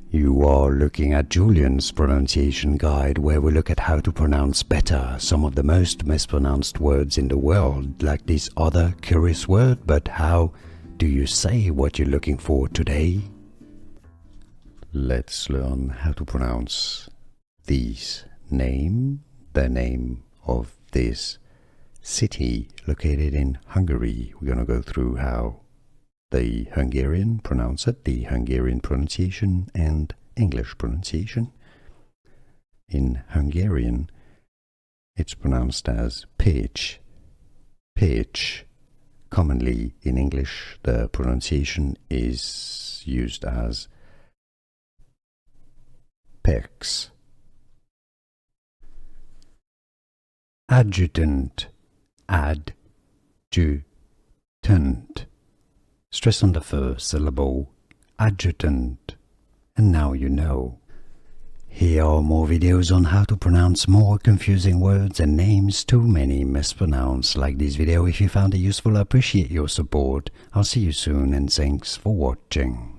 You are looking at Julian's pronunciation guide, where we look at how to pronounce better some of the most mispronounced words in the world, like this other curious word. But how do you say what you're looking for today? Let's learn how to pronounce this name, the name of this city located in Hungary. We're going to go through how the Hungarian pronounce it, the Hungarian pronunciation and English pronunciation. In Hungarian, it's pronounced as Pécs, Pécs. Commonly in English, the pronunciation is used as Pécs. Adjutant, adjutant. Stress on the first syllable, adjutant. And now you know. Here are more videos on how to pronounce more confusing words and names too many mispronounced. Like this video if you found it useful. I appreciate your support. I'll see you soon and thanks for watching.